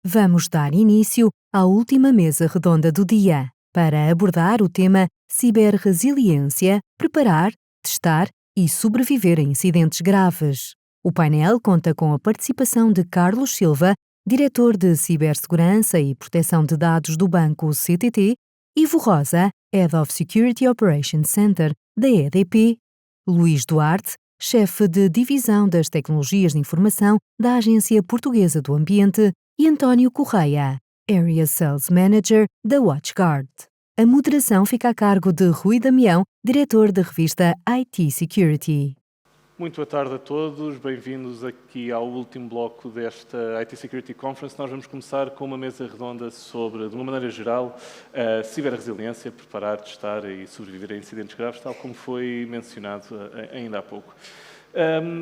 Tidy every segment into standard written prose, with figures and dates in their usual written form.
Vamos dar início à última mesa redonda do dia, para abordar o tema ciberresiliência, preparar, testar e sobreviver a incidentes graves. O painel conta com a participação de Carlos Silva, diretor de Cibersegurança e Proteção de Dados do Banco CTT, Ivo Rosa, Head of Security Operations Center da EDP, Luís Duarte, chefe de Divisão das Tecnologias de Informação da Agência Portuguesa do Ambiente, e António Correia, Area Sales Manager da WatchGuard. A moderação fica a cargo de Rui Damião, diretor da revista IT Security. Muito boa tarde a todos, bem-vindos aqui ao último bloco desta IT Security Conference. Nós vamos começar com uma mesa redonda sobre, de uma maneira geral, a ciberresiliência, preparar, testar e sobreviver a incidentes graves, tal como foi mencionado ainda há pouco.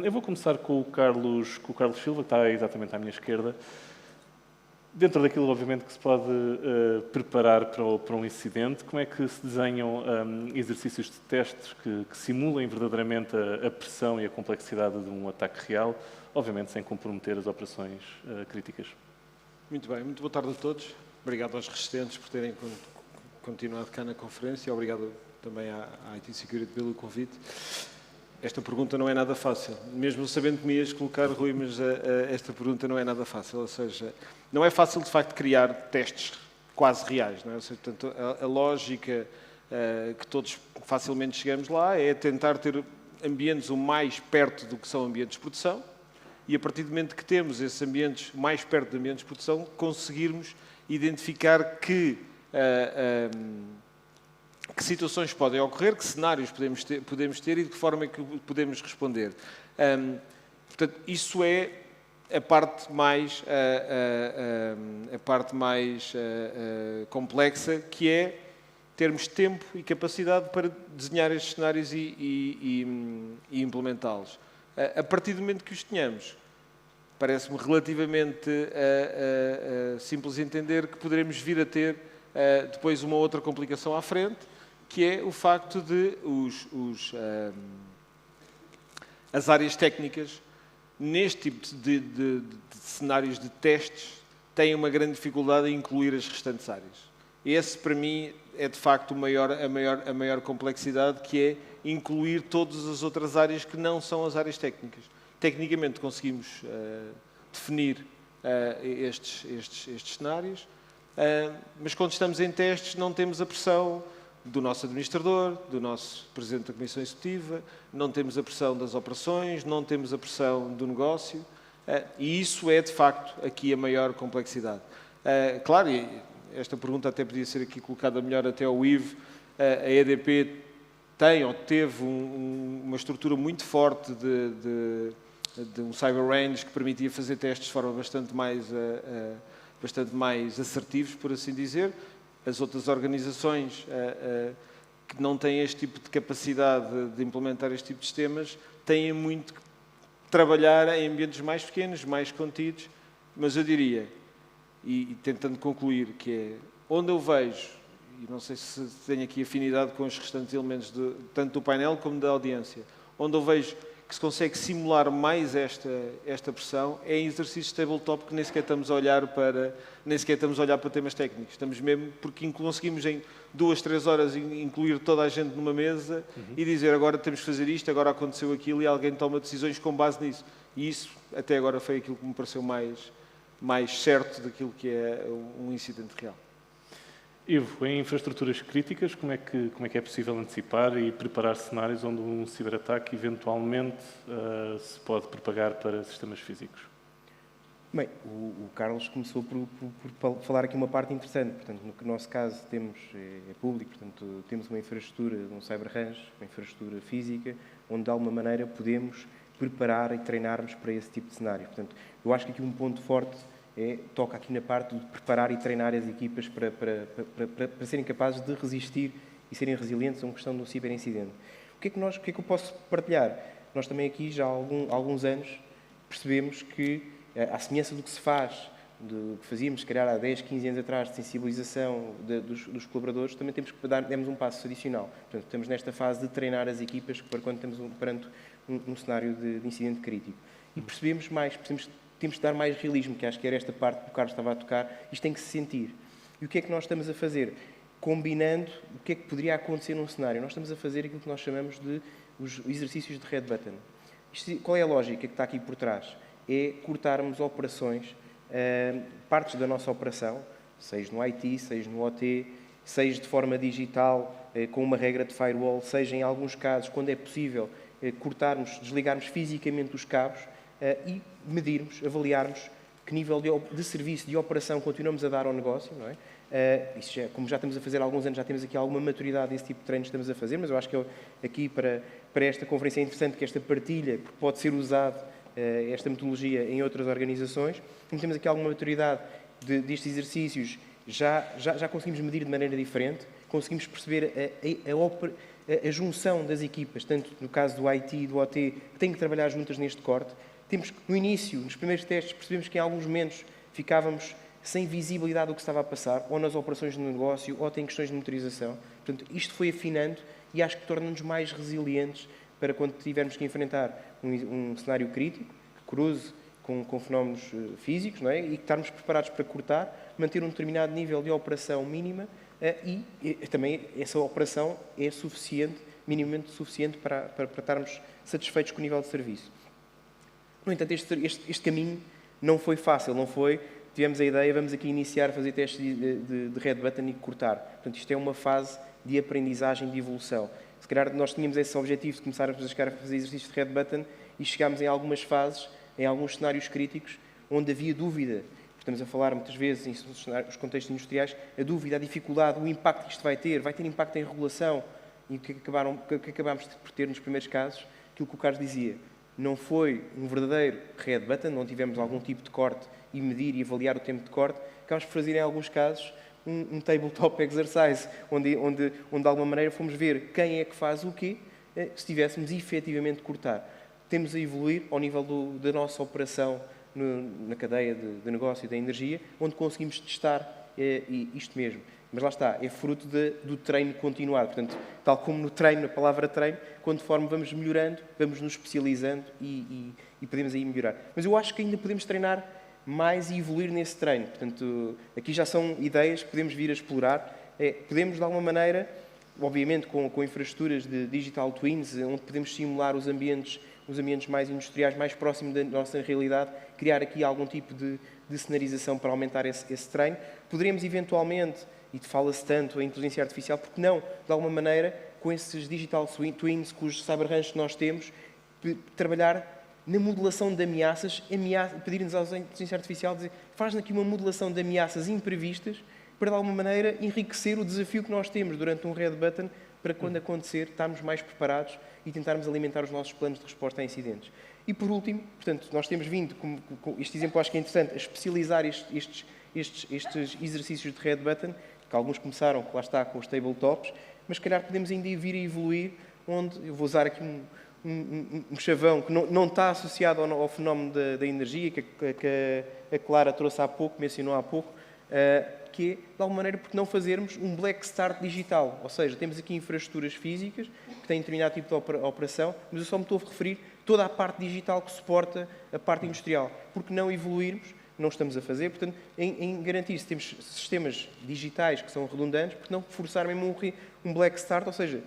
Eu vou começar com o Carlos Silva, que está exatamente à minha esquerda. Dentro daquilo, obviamente, que se pode preparar para um incidente, como é que se desenham exercícios de testes que simulem verdadeiramente a pressão e a complexidade de um ataque real, obviamente sem comprometer as operações críticas? Muito bem, muito boa tarde a todos. Obrigado aos resistentes por terem continuado cá na conferência e obrigado também à IT Security pelo convite. Esta pergunta não é nada fácil, mesmo sabendo que me ias colocar, Rui, mas esta pergunta não é nada fácil, ou seja, não é fácil de facto criar testes quase reais, não é? Ou seja, portanto, a lógica que todos facilmente chegamos lá é tentar ter ambientes o mais perto do que são ambientes de produção e a partir do momento que temos esses ambientes mais perto de ambientes de produção, conseguirmos identificar que situações podem ocorrer, que cenários podemos ter e de que forma é que podemos responder. Portanto, isso é a parte mais complexa, que é termos tempo e capacidade para desenhar estes cenários e implementá-los. A partir do momento que os tenhamos, parece-me relativamente simples entender que poderemos vir a ter depois uma outra complicação à frente, que é o facto de as áreas técnicas, neste tipo de cenários de testes, têm uma grande dificuldade em incluir as restantes áreas. Esse, para mim, é de facto a maior complexidade, que é incluir todas as outras áreas que não são as áreas técnicas. Tecnicamente conseguimos definir estes cenários, mas quando estamos em testes não temos a pressão do nosso administrador, do nosso presidente da Comissão Executiva, não temos a pressão das operações, não temos a pressão do negócio, e isso é, de facto, aqui a maior complexidade. Claro, e esta pergunta até podia ser aqui colocada melhor até ao Ivo, a EDP tem ou teve uma estrutura muito forte de um cyber range que permitia fazer testes de forma bastante mais assertivos, por assim dizer. As outras organizações que não têm este tipo de capacidade de implementar este tipo de sistemas têm muito que trabalhar em ambientes mais pequenos, mais contidos, mas eu diria, e tentando concluir, que é onde eu vejo, e não sei se tenho aqui afinidade com os restantes elementos tanto do painel como da audiência, onde eu vejo que se consegue simular mais esta pressão é em exercícios de tabletop que nem sequer estamos a olhar para temas técnicos. Estamos mesmo porque conseguimos em 2, 3 horas incluir toda a gente numa mesa e dizer agora temos que fazer isto, agora aconteceu aquilo e alguém toma decisões com base nisso. E isso até agora foi aquilo que me pareceu mais certo daquilo que é um incidente real. Ivo, em infraestruturas críticas, como é que é possível antecipar e preparar cenários onde um ciberataque eventualmente se pode propagar para sistemas físicos? Bem, o Carlos começou por falar aqui uma parte interessante. Portanto, no nosso caso é público, portanto, temos uma infraestrutura, um cyber range, uma infraestrutura física, onde de alguma maneira podemos preparar e treinarmos para esse tipo de cenário. Portanto, eu acho que aqui um ponto forte toca aqui na parte de preparar e treinar as equipas para serem capazes de resistir e serem resilientes a uma questão do ciberincidente. O que é que eu posso partilhar? Nós também aqui, já há alguns anos, percebemos que, à semelhança do que se faz, do que fazíamos, se calhar, há 10, 15 anos atrás, de sensibilização dos colaboradores, também demos um passo adicional. Portanto, estamos nesta fase de treinar as equipas para quando estamos perante um cenário de incidente crítico. E percebemos temos de dar mais realismo, que acho que era esta parte que o Carlos estava a tocar, isto tem que se sentir. E o que é que nós estamos a fazer? Combinando o que é que poderia acontecer num cenário. Nós estamos a fazer aquilo que nós chamamos de os exercícios de red button. Qual é a lógica que está aqui por trás? É cortarmos operações, partes da nossa operação, seja no IT, seja no OT, seja de forma digital, com uma regra de firewall, seja em alguns casos, quando é possível, cortarmos, desligarmos fisicamente os cabos e medirmos, avaliarmos que nível de serviço, de operação continuamos a dar ao negócio, não é? Como já estamos a fazer há alguns anos, já temos aqui alguma maturidade desse tipo de treinos que estamos a fazer, mas eu acho que aqui para esta conferência é interessante que esta partilha, porque pode ser usado esta metodologia em outras organizações. Como temos aqui alguma maturidade destes exercícios, já conseguimos medir de maneira diferente, conseguimos perceber a junção das equipas, tanto no caso do IT e do OT, que têm que trabalhar juntas neste corte. No início, nos primeiros testes, percebemos que em alguns momentos ficávamos sem visibilidade do que estava a passar, ou nas operações de negócio, ou até em questões de motorização. Portanto, isto foi afinando e acho que torna-nos mais resilientes para quando tivermos que enfrentar um cenário crítico, que cruze com fenómenos físicos, não é? E que estarmos preparados para cortar, manter um determinado nível de operação mínima e também essa operação é suficiente, minimamente suficiente para estarmos satisfeitos com o nível de serviço. No entanto, este caminho não foi fácil, não foi... Tivemos a ideia, vamos aqui iniciar a fazer testes de red button e cortar. Portanto, isto é uma fase de aprendizagem, de evolução. Se calhar nós tínhamos esse objetivo de começarmos a fazer exercícios de red button e chegámos em algumas fases, em alguns cenários críticos, onde havia dúvida. Estamos a falar muitas vezes, nos contextos industriais, a dúvida, a dificuldade, o impacto que isto vai ter impacto em regulação. E o que acabámos por ter nos primeiros casos, aquilo que o Carlos dizia, não foi um verdadeiro red button, não tivemos algum tipo de corte e medir e avaliar o tempo de corte, acabamos por fazer, em alguns casos, um tabletop exercise, onde de alguma maneira fomos ver quem é que faz o quê, se tivéssemos efetivamente cortar. Temos a evoluir ao nível da nossa operação na cadeia de negócio da energia, onde conseguimos testar isto mesmo. Mas lá está, é fruto do treino continuado. Portanto, tal como no treino, a palavra treino, conforme vamos melhorando, vamos nos especializando e podemos aí melhorar. Mas eu acho que ainda podemos treinar mais e evoluir nesse treino. Portanto, aqui já são ideias que podemos vir a explorar. Podemos, de alguma maneira, obviamente com infraestruturas de digital twins, onde podemos simular os ambientes mais industriais, mais próximos da nossa realidade, criar aqui algum tipo de cenarização para aumentar esse treino. Poderemos, eventualmente, e fala-se tanto em inteligência artificial, porque não, de alguma maneira, com esses digital twins, com os cyberranchos que nós temos, trabalhar na modelação de ameaças, pedir-nos à inteligência artificial, dizer, faz aqui uma modelação de ameaças imprevistas para, de alguma maneira, enriquecer o desafio que nós temos durante um red button para, quando acontecer, estarmos mais preparados e tentarmos alimentar os nossos planos de resposta a incidentes. E, por último, portanto, nós temos vindo, com este exemplo acho que é interessante, a especializar estes exercícios de red button, que alguns começaram, lá está, com os tabletops, mas, se calhar, podemos ainda vir a evoluir, onde, eu vou usar aqui um chavão que não está associado ao fenómeno da energia, que a Clara trouxe há pouco, mencionou há pouco, que é, de alguma maneira, porque não fazermos um black start digital. Ou seja, temos aqui infraestruturas físicas que têm determinado tipo de operação, mas eu só me estou a referir toda a parte digital que suporta a parte industrial. Porque não evoluirmos, não estamos a fazer, portanto, em garantir se temos sistemas digitais que são redundantes, porque não forçar mesmo um black start, ou seja,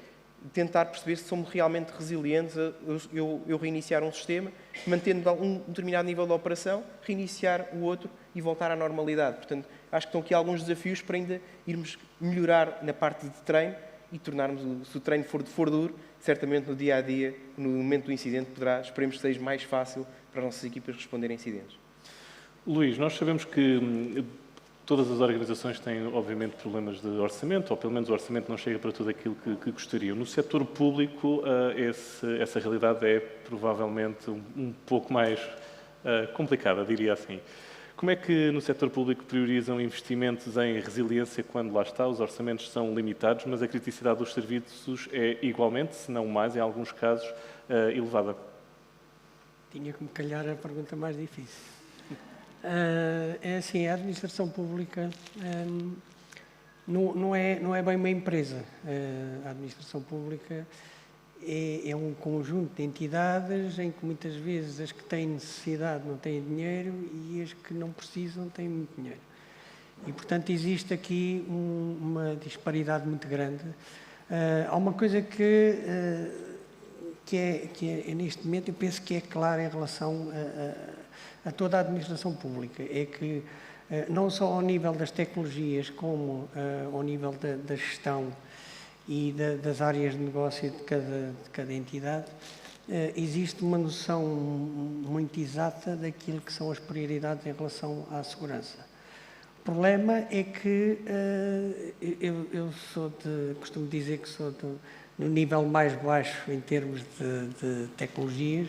tentar perceber se somos realmente resilientes a eu reiniciar um sistema, mantendo um determinado nível de operação, reiniciar o outro e voltar à normalidade. Portanto, acho que estão aqui alguns desafios para ainda irmos melhorar na parte de treino e tornarmos, se o treino for duro, certamente no dia-a-dia, no momento do incidente, esperemos que seja mais fácil para as nossas equipas responderem a incidentes. Luís, nós sabemos que todas as organizações têm, obviamente, problemas de orçamento, ou pelo menos o orçamento não chega para tudo aquilo que gostariam. No setor público, essa realidade é provavelmente um pouco mais complicada, diria assim. Como é que no setor público priorizam investimentos em resiliência quando, lá está, os orçamentos são limitados, mas a criticidade dos serviços é igualmente, se não mais, em alguns casos, elevada? Tinha que me calhar a pergunta mais difícil. É assim, a administração pública não é bem uma empresa. A administração pública é um conjunto de entidades em que muitas vezes as que têm necessidade não têm dinheiro e as que não precisam têm muito dinheiro. E, portanto, existe aqui uma disparidade muito grande. Há uma coisa que é, neste momento, eu penso que é clara em relação a toda a administração pública, é que não só ao nível das tecnologias, como ao nível da gestão e das áreas de negócio de cada entidade, existe uma noção muito exata daquilo que são as prioridades em relação à segurança. O problema é que eu costumo dizer que sou no nível mais baixo em termos de tecnologias,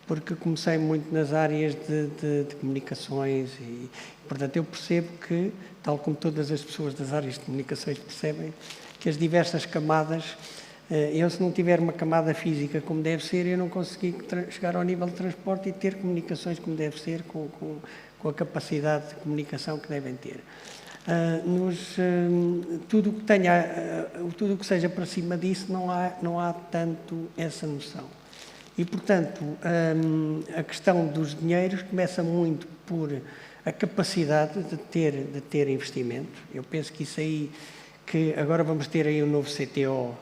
porque comecei muito nas áreas de comunicações e, portanto, eu percebo que, tal como todas as pessoas das áreas de comunicações percebem, que as diversas camadas, eu se não tiver uma camada física como deve ser, eu não consegui chegar ao nível de transporte e ter comunicações como deve ser, com a capacidade de comunicação que devem ter. Tudo o que seja para cima disso, não há tanto essa noção. E, portanto, a questão dos dinheiros começa muito por a capacidade de ter investimento. Eu penso que isso aí, que agora vamos ter aí um novo CTO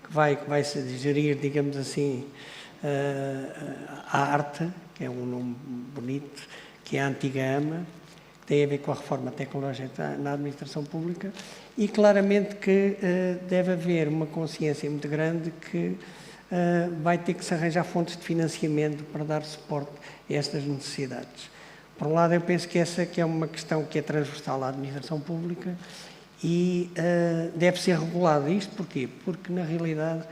que vai se gerir, digamos assim, a arte, que é um nome bonito, que é a antiga AMA, que tem a ver com a reforma tecnológica na administração pública, e claramente que deve haver uma consciência muito grande que vai ter que se arranjar fontes de financiamento para dar suporte a estas necessidades. Por um lado, eu penso que essa que é uma questão que é transversal à administração pública e deve ser regulada. Isto porquê? Porque, na realidade,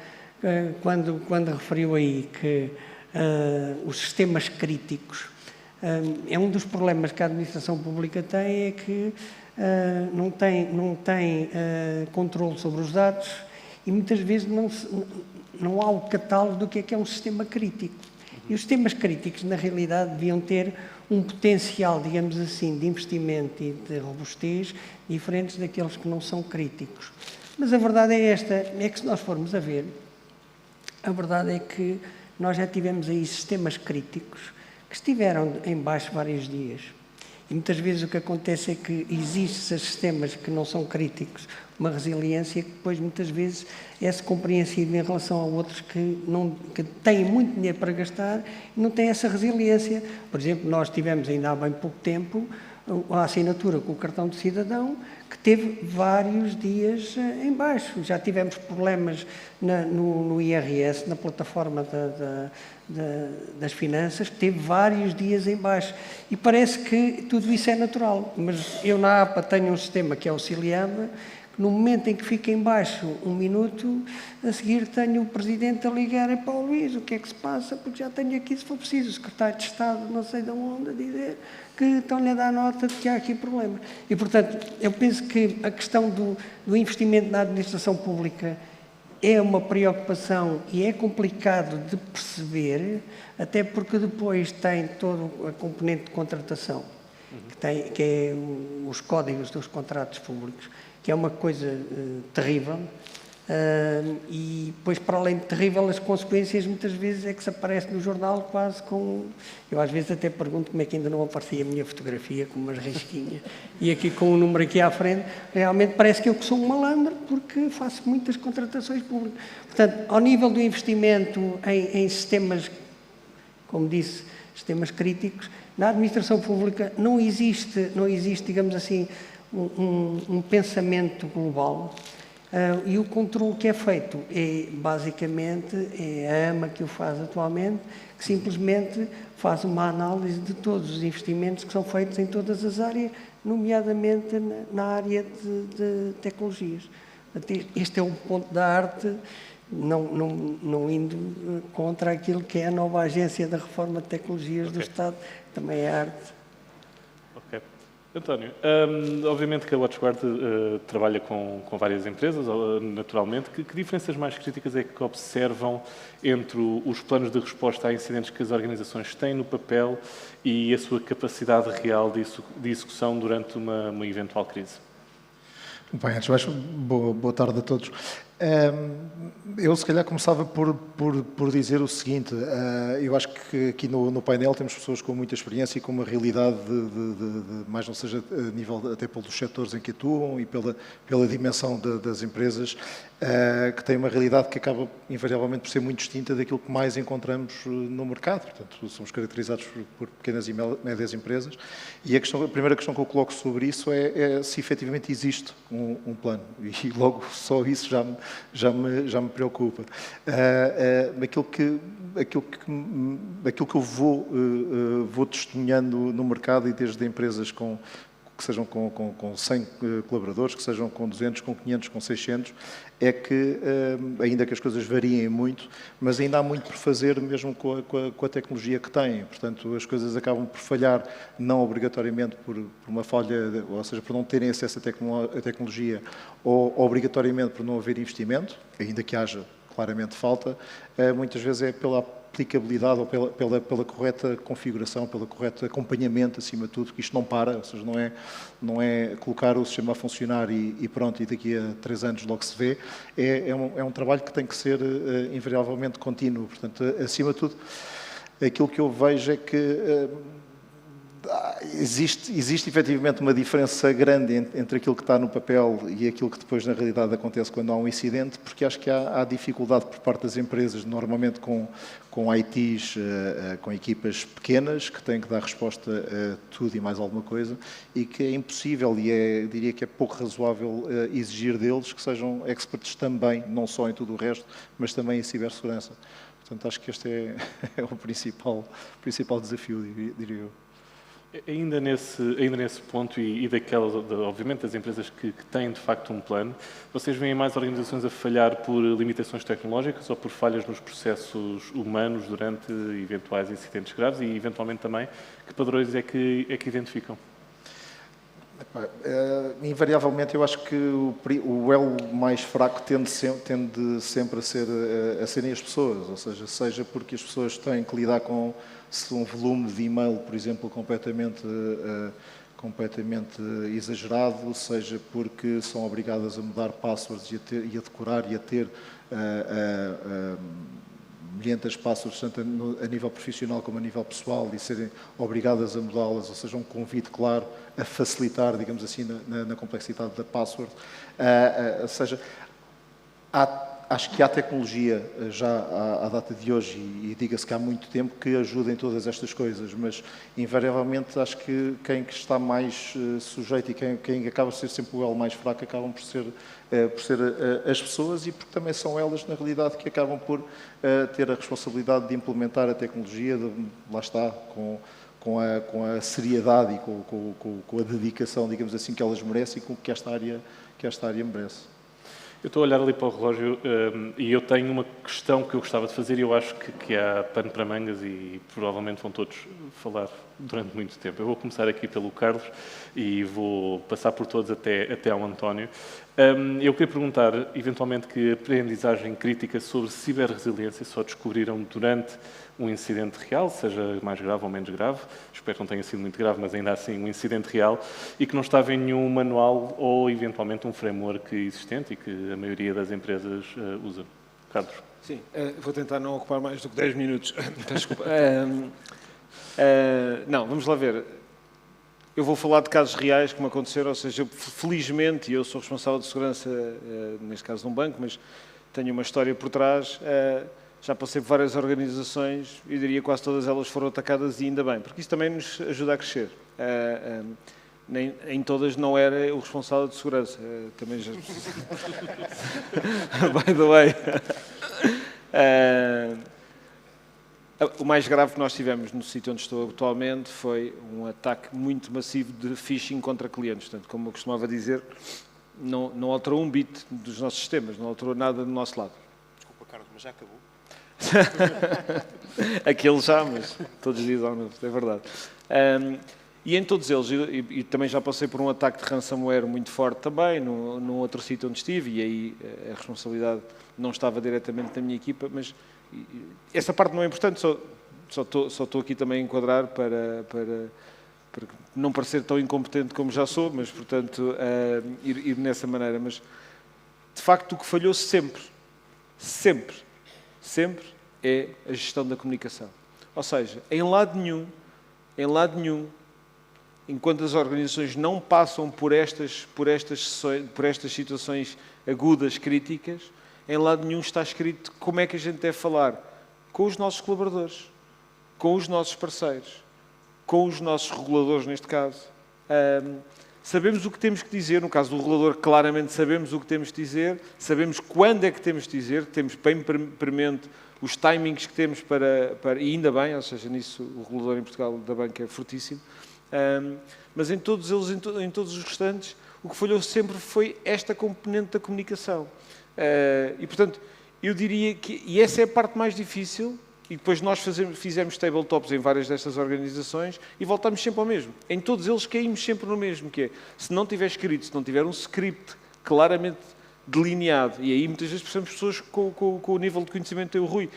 quando referiu aí que os sistemas críticos, é um dos problemas que a administração pública tem, é que não tem controle sobre os dados e muitas vezes não há o catálogo do que é um sistema crítico. E os sistemas críticos, na realidade, deviam ter um potencial, digamos assim, de investimento e de robustez diferentes daqueles que não são críticos. Mas a verdade é esta, é que se nós formos a ver, a verdade é que nós já tivemos aí sistemas críticos que estiveram em baixo vários dias. E muitas vezes o que acontece é que existem sistemas que não são críticos, uma resiliência que depois muitas vezes é-se compreensível em relação a outros que têm muito dinheiro para gastar e não têm essa resiliência. Por exemplo, nós tivemos ainda há bem pouco tempo a assinatura com o cartão de cidadão, que teve vários dias em baixo. Já tivemos problemas no IRS, na plataforma das finanças, que teve vários dias em baixo. E parece que tudo isso é natural. Mas eu na APA tenho um sistema que é o Ciliaba, que no momento em que fica em baixo um minuto, a seguir tenho o Presidente a ligar para o Luís, o que é que se passa? Porque já tenho aqui, se for preciso, o Secretário de Estado, não sei de onde, a dizer que estão-lhe a dar nota de que há aqui problemas. E, portanto, eu penso que a questão do investimento na administração pública é uma preocupação e é complicado de perceber, até porque depois tem todo a componente de contratação, que é os códigos dos contratos públicos, que é uma coisa terrível, e depois, para além de terrível, as consequências muitas vezes é que se aparece no jornal quase com... Eu às vezes até pergunto como é que ainda não aparecia a minha fotografia com umas risquinhas e aqui com um número aqui à frente, realmente parece que eu que sou um malandro porque faço muitas contratações públicas. Portanto, ao nível do investimento em sistemas, como disse, sistemas críticos, na administração pública não existe, digamos assim, um pensamento global. E o controle que é feito basicamente, é a AMA que o faz atualmente, que simplesmente faz uma análise de todos os investimentos que são feitos em todas as áreas, nomeadamente na área de tecnologias. Este é um ponto da arte, não indo contra aquilo que é a nova Agência da Reforma de Tecnologias do Estado, que também é arte. Ok. António, obviamente que a WatchGuard trabalha com várias empresas, naturalmente. Que diferenças mais críticas é que observam entre os planos de resposta a incidentes que as organizações têm no papel e a sua capacidade real de execução durante uma eventual crise? Bem, antes de mais, boa tarde a todos. Eu, se calhar, começava por dizer o seguinte. Eu acho que aqui no painel temos pessoas com muita experiência e com uma realidade, mais não seja a nível até pelos setores em que atuam e pela dimensão das empresas, que têm uma realidade que acaba, invariavelmente, por ser muito distinta daquilo que mais encontramos no mercado. Portanto, somos caracterizados por pequenas e médias empresas. E a primeira questão que eu coloco sobre isso é se efetivamente existe um plano. E logo só isso já me preocupa. Aquilo que eu vou testemunhando no mercado e desde empresas que sejam com 100 colaboradores, que sejam com 200, com 500, com 600, é que, ainda que as coisas variem muito, mas ainda há muito por fazer mesmo com a tecnologia que têm. Portanto, as coisas acabam por falhar, não obrigatoriamente por uma falha, ou seja, por não terem acesso à tecnologia, ou obrigatoriamente por não haver investimento, ainda que haja claramente falta, muitas vezes é pela aplicabilidade ou pela correta configuração, pelo correto acompanhamento, acima de tudo, que isto não para, ou seja, não é colocar o sistema a funcionar e pronto, e daqui a 3 anos logo se vê, é um trabalho que tem que ser invariavelmente contínuo. Portanto, acima de tudo, aquilo que eu vejo é que existe efetivamente uma diferença grande entre aquilo que está no papel e aquilo que depois na realidade acontece quando há um incidente, porque acho que há dificuldade por parte das empresas, normalmente com ITs, com equipas pequenas, que têm que dar resposta a tudo e mais alguma coisa, e que é impossível e diria que é pouco razoável exigir deles que sejam experts também, não só em tudo o resto, mas também em cibersegurança. Portanto, acho que este é o principal desafio, diria eu. Ainda nesse ponto e daquelas, obviamente, das empresas que têm de facto um plano, vocês veem mais organizações a falhar por limitações tecnológicas ou por falhas nos processos humanos durante eventuais incidentes graves e, eventualmente, também, que padrões é que identificam? Invariavelmente, eu acho que o elo mais fraco tende sempre a serem as pessoas, ou seja porque as pessoas têm que lidar com um volume de e-mail, por exemplo, completamente exagerado, seja porque são obrigadas a mudar passwords e a decorar e a ter milhentas passwords, tanto a nível profissional como a nível pessoal, e serem obrigadas a mudá-las, ou seja, um convite claro a facilitar, digamos assim, na complexidade da password. Ou seja, acho que há tecnologia já à data de hoje, e diga-se que há muito tempo, que ajuda em todas estas coisas, mas invariavelmente acho que quem está mais sujeito e quem acaba por ser sempre o elo mais fraco acabam por ser as pessoas, e porque também são elas, na realidade, que acabam por ter a responsabilidade de implementar a tecnologia, lá está, com a seriedade e com a dedicação, digamos assim, que elas merecem e com que esta área merece. Eu estou a olhar ali para o relógio e eu tenho uma questão que eu gostava de fazer e eu acho que há pano para mangas e provavelmente vão todos falar durante muito tempo. Eu vou começar aqui pelo Carlos e vou passar por todos até ao António. Eu queria perguntar, eventualmente, que aprendizagem crítica sobre ciberresiliência só descobriram durante um incidente real, seja mais grave ou menos grave, espero que não tenha sido muito grave, mas ainda assim um incidente real, e que não estava em nenhum manual ou eventualmente um framework existente e que a maioria das empresas usa. Carlos. Sim, vou tentar não ocupar mais do que 10 minutos. Desculpa. Não, vamos lá ver. Eu vou falar de casos reais que me aconteceram, ou seja, felizmente, eu sou responsável de segurança, neste caso de um banco, mas tenho uma história por trás. Já passei por várias organizações e diria que quase todas elas foram atacadas e ainda bem, porque isso também nos ajuda a crescer. Em todas não era o responsável de segurança. Também já... By the way. O mais grave que nós tivemos no sítio onde estou atualmente foi um ataque muito massivo de phishing contra clientes. Portanto, como eu costumava dizer, não alterou um bit dos nossos sistemas, não alterou nada do nosso lado. Desculpa, Carlos, mas já acabou? Aquele já, mas todos os dias há um novo, é verdade. E em todos eles, e também já passei por um ataque de ransomware muito forte também, num outro sítio onde estive, e aí a responsabilidade não estava diretamente na minha equipa, mas essa parte não é importante, só estou aqui também a enquadrar para não parecer tão incompetente como já sou, mas, portanto, ir nessa maneira. Mas de facto, o que falhou sempre, é a gestão da comunicação. Ou seja, em lado nenhum, enquanto as organizações não passam por estas situações agudas, críticas, em lado nenhum está escrito como é que a gente deve falar com os nossos colaboradores, com os nossos parceiros, com os nossos reguladores, neste caso. Sabemos o que temos que dizer, no caso do regulador, claramente sabemos o que temos que dizer, sabemos quando é que temos de dizer, temos bem premente os timings que temos e ainda bem, ou seja, nisso o regulador em Portugal da banca é fortíssimo, mas em todos os restantes, o que falhou sempre foi esta componente da comunicação. E, portanto, eu diria que, e essa é a parte mais difícil, e depois nós fizemos tabletops em várias destas organizações e voltamos sempre ao mesmo. Em todos eles caímos sempre no mesmo, que é, se não tiver escrito, se não tiver um script claramente delineado, e aí muitas vezes precisamos de pessoas com o nível de conhecimento que tem o Rui,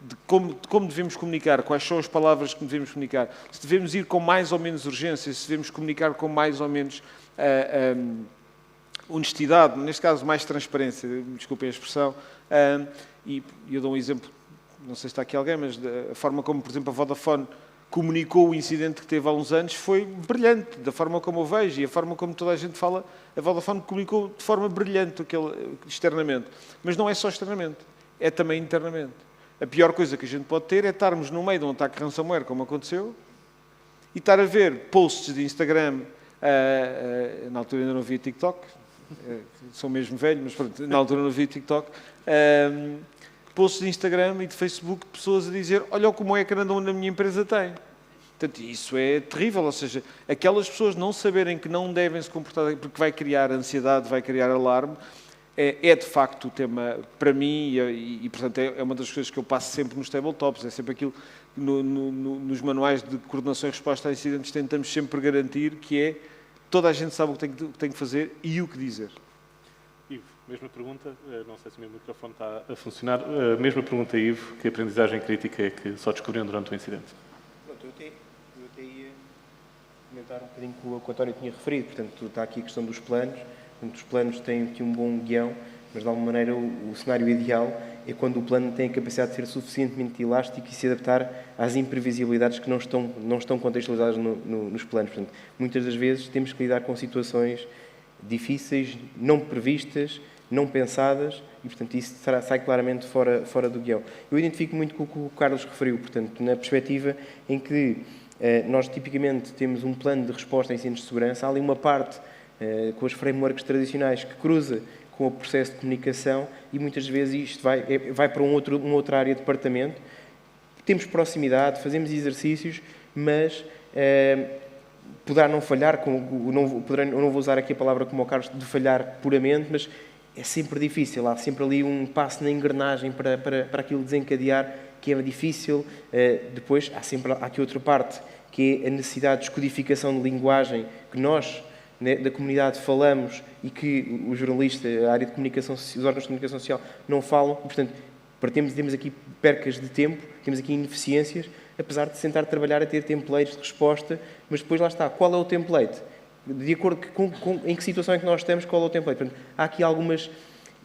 de como devemos comunicar, quais são as palavras que devemos comunicar, se devemos ir com mais ou menos urgência, se devemos comunicar com mais ou menos honestidade, neste caso mais transparência, desculpem a expressão, e eu dou um exemplo, não sei se está aqui alguém, mas a forma como, por exemplo, a Vodafone comunicou o incidente que teve há uns anos foi brilhante, da forma como eu vejo, e a forma como toda a gente fala, a Vodafone comunicou de forma brilhante externamente. Mas não é só externamente, é também internamente. A pior coisa que a gente pode ter é estarmos no meio de um ataque ransomware, como aconteceu, e estar a ver posts de Instagram, na altura ainda não havia TikTok, sou mesmo velho, mas pronto, na altura não havia TikTok, posts de Instagram e de Facebook de pessoas a dizer, olha como é que cada um na minha empresa tem. Portanto, isso é terrível, ou seja, aquelas pessoas não saberem que não devem se comportar, porque vai criar ansiedade, vai criar alarme, é de facto o tema para mim e portanto, é uma das coisas que eu passo sempre nos tabletops, é sempre aquilo, nos manuais de coordenação e resposta a incidentes, tentamos sempre garantir que é, toda a gente sabe o que tem que fazer e o que dizer. Ivo, mesma pergunta, não sei se o meu microfone está a funcionar, mesma pergunta, Ivo, que aprendizagem crítica é que só descobriram durante o incidente? Pronto, eu até ia comentar um bocadinho com o que o António tinha referido, portanto, está aqui a questão dos planos, portanto, os planos têm aqui um bom guião, mas de alguma maneira o cenário ideal é quando o plano tem a capacidade de ser suficientemente elástico e se adaptar às imprevisibilidades que não estão contextualizadas nos planos. Portanto, muitas das vezes temos que lidar com situações difíceis, não previstas, não pensadas, e, portanto, isso sai claramente fora do guião. Eu identifico muito com o que o Carlos referiu, portanto, na perspectiva em que nós, tipicamente, temos um plano de resposta a incidentes de segurança, há ali uma parte com os frameworks tradicionais que cruza com o processo de comunicação e, muitas vezes, isto vai para uma outra área de departamento. Temos proximidade, fazemos exercícios, mas poderá não falhar, eu não vou usar aqui a palavra como o Carlos, de falhar puramente, mas é sempre difícil, há sempre ali um passo na engrenagem para aquilo desencadear, que é difícil. Depois, há aqui outra parte, que é a necessidade de descodificação de linguagem que nós, da comunidade, falamos e que o jornalista, a área de comunicação, os órgãos de comunicação social não falam. Portanto, temos aqui percas de tempo, temos aqui ineficiências, apesar de tentar trabalhar a ter templates de resposta, mas depois lá está, qual é o template? De acordo com em que situação é que nós estamos, qual é o template? Portanto, há aqui algumas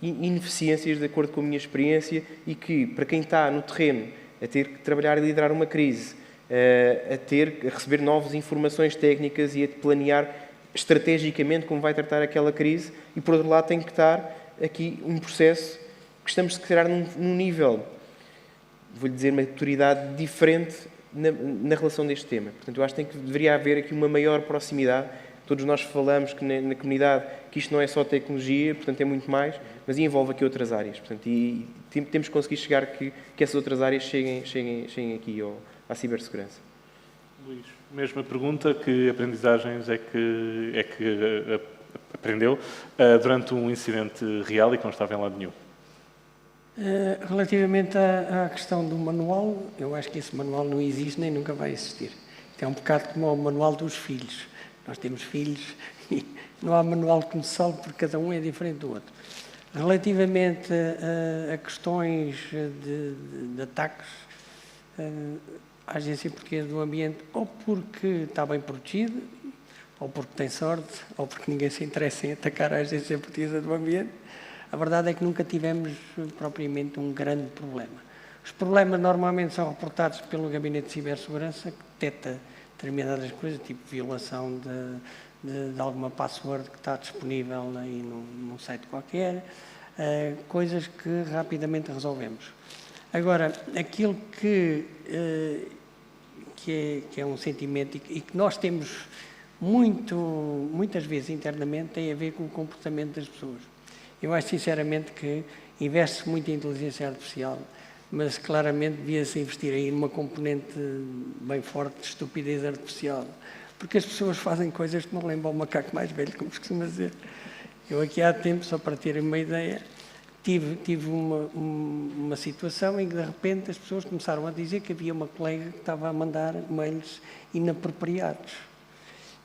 ineficiências, de acordo com a minha experiência, e que, para quem está no terreno, a ter que trabalhar e liderar uma crise, a receber novas informações técnicas e a planear estrategicamente como vai tratar aquela crise, e, por outro lado, tem que estar aqui um processo que estamos, se calhar, num nível, vou-lhe dizer, uma maturidade diferente na relação deste tema. Portanto, eu acho que deveria haver aqui uma maior proximidade. Todos nós falamos que na comunidade que isto não é só tecnologia, portanto é muito mais, mas envolve aqui outras áreas. Portanto, e temos que conseguir chegar que essas outras áreas cheguem aqui à cibersegurança. Luís, mesma pergunta, que aprendizagens é que aprendeu durante um incidente real e que não estava em lado nenhum? Relativamente à questão do manual, eu acho que esse manual não existe nem nunca vai existir. É um bocado como o manual dos filhos. Nós temos filhos e não há manual que nos salve porque cada um é diferente do outro. Relativamente a questões de ataques, a Agência Portuguesa do Ambiente, ou porque está bem protegida, ou porque tem sorte, ou porque ninguém se interessa em atacar a Agência Portuguesa do Ambiente, a verdade é que nunca tivemos propriamente um grande problema. Os problemas normalmente são reportados pelo Gabinete de Cibersegurança, que detecta determinadas coisas, tipo violação de alguma password que está disponível aí num site qualquer, coisas que rapidamente resolvemos. Agora, aquilo que é um sentimento e que nós temos muitas vezes internamente tem a ver com o comportamento das pessoas. Eu acho sinceramente que investe-se muito em inteligência artificial, mas claramente devia-se investir aí numa componente bem forte de estupidez artificial, porque as pessoas fazem coisas que não lembram o macaco mais velho, como se costuma dizer. Eu aqui há tempo, só para terem uma ideia, tive uma situação em que de repente as pessoas começaram a dizer que havia uma colega que estava a mandar mails inapropriados.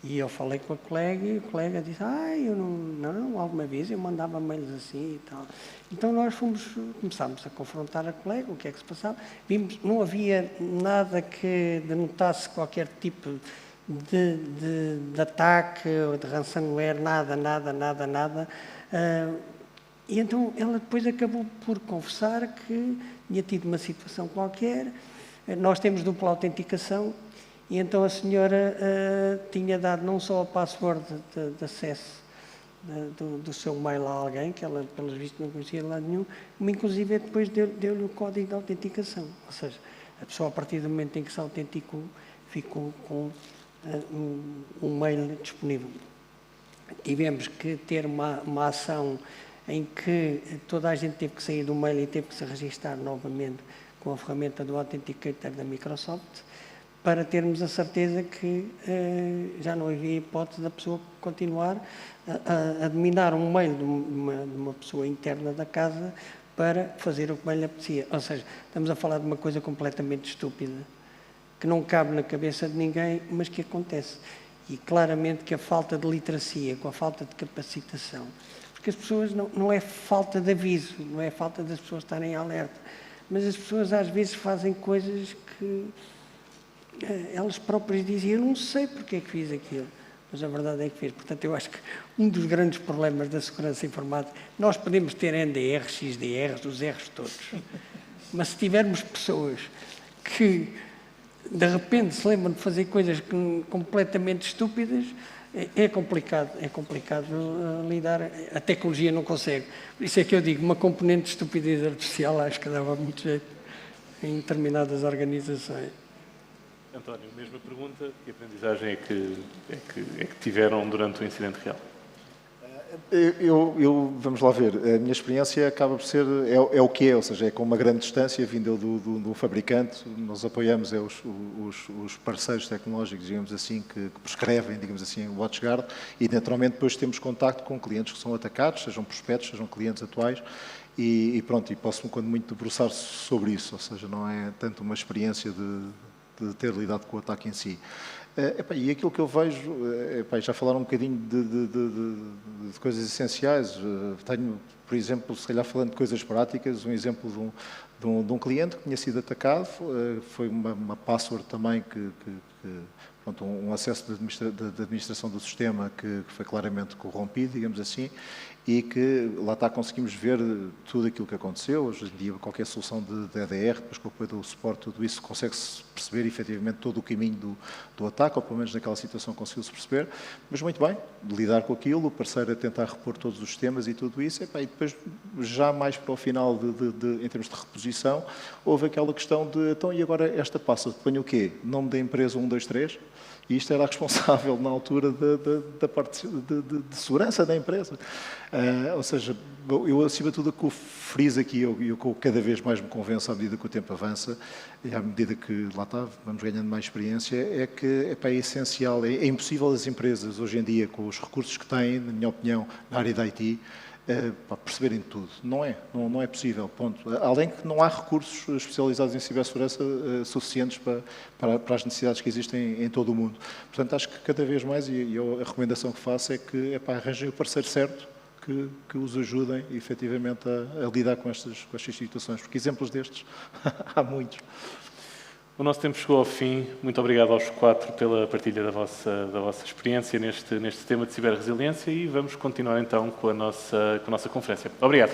E eu falei com a colega e a colega disse, eu não, alguma vez eu mandava mails assim e tal. Então nós começámos a confrontar a colega, o que é que se passava. Vimos, não havia nada que denotasse qualquer tipo de ataque ou de ransomware, nada. E então ela depois acabou por confessar que tinha tido uma situação qualquer. Nós temos dupla autenticação. E então a senhora tinha dado não só a password de acesso do seu mail a alguém, que ela, pelos vistos, não conhecia de lado nenhum, mas inclusive depois deu-lhe o código de autenticação. Ou seja, a pessoa, a partir do momento em que se autenticou, ficou com um mail disponível. Tivemos que ter uma ação em que toda a gente teve que sair do mail e teve que se registrar novamente com a ferramenta do Authenticator da Microsoft, para termos a certeza que já não havia hipótese da pessoa continuar a dominar um mail de uma pessoa interna da casa para fazer o que bem lhe apetecia. Ou seja, estamos a falar de uma coisa completamente estúpida, que não cabe na cabeça de ninguém, mas que acontece. E claramente que a falta de literacia, com a falta de capacitação, porque as pessoas não é falta de aviso, não é falta das pessoas estarem em alerta, mas as pessoas às vezes fazem coisas que elas próprias dizem, eu não sei porque é que fiz aquilo, mas a verdade é que fiz. Portanto, eu acho que um dos grandes problemas da segurança informática, nós podemos ter NDR, XDRs, os R's todos, mas se tivermos pessoas que de repente se lembram de fazer coisas completamente estúpidas, é complicado lidar, a tecnologia não consegue. Por isso é que eu digo, uma componente de estupidez artificial acho que dava muito jeito em determinadas organizações. António, mesma pergunta, que aprendizagem é que tiveram durante o incidente real? Vamos lá ver, a minha experiência acaba por ser, é o que é, ou seja, é com uma grande distância, vindo do fabricante, nós apoiamos os parceiros tecnológicos, digamos assim, que prescrevem, digamos assim, o WatchGuard, e naturalmente depois temos contacto com clientes que são atacados, sejam prospectos, sejam clientes atuais, e pronto, e posso, quando muito, debruçar sobre isso, ou seja, não é tanto uma experiência de ter lidado com o ataque em si. E aquilo que eu vejo, já falaram um bocadinho de coisas essenciais. Tenho, por exemplo, se calhar falando de coisas práticas, um exemplo de um cliente que tinha sido atacado, foi uma password também pronto, um acesso de administração do sistema que foi claramente corrompido, digamos assim, e que lá está, conseguimos ver tudo aquilo que aconteceu. Hoje em dia, qualquer solução de EDR, depois com o apoio do suporte, tudo isso, consegue-se perceber efetivamente todo o caminho do ataque, ou pelo menos naquela situação conseguiu-se perceber. Mas muito bem, lidar com aquilo, o parceiro a tentar repor todos os sistemas e tudo isso, e depois, já mais para o final, em termos de reposição, houve aquela questão de, então, e agora esta passa, ponho o quê? Nome da empresa 123? E isto era responsável, na altura, da parte de segurança da empresa. Ou seja, eu, acima de tudo, o que eu friso aqui, e o que eu cada vez mais me convenço à medida que o tempo avança, e à medida que, lá está, vamos ganhando mais experiência, é que é essencial, é impossível as empresas, hoje em dia, com os recursos que têm, na minha opinião, na área da IT, para perceberem tudo. Não é possível, ponto. Além que não há recursos especializados em cibersegurança suficientes para as necessidades que existem em todo o mundo. Portanto, acho que cada vez mais, e a recomendação que faço é que arranjem o parceiro certo que os ajudem, efetivamente, a lidar com estas situações, porque exemplos destes há muitos. O nosso tempo chegou ao fim. Muito obrigado aos 4 pela partilha da vossa experiência neste tema de ciberresiliência e vamos continuar então com a nossa conferência. Obrigado.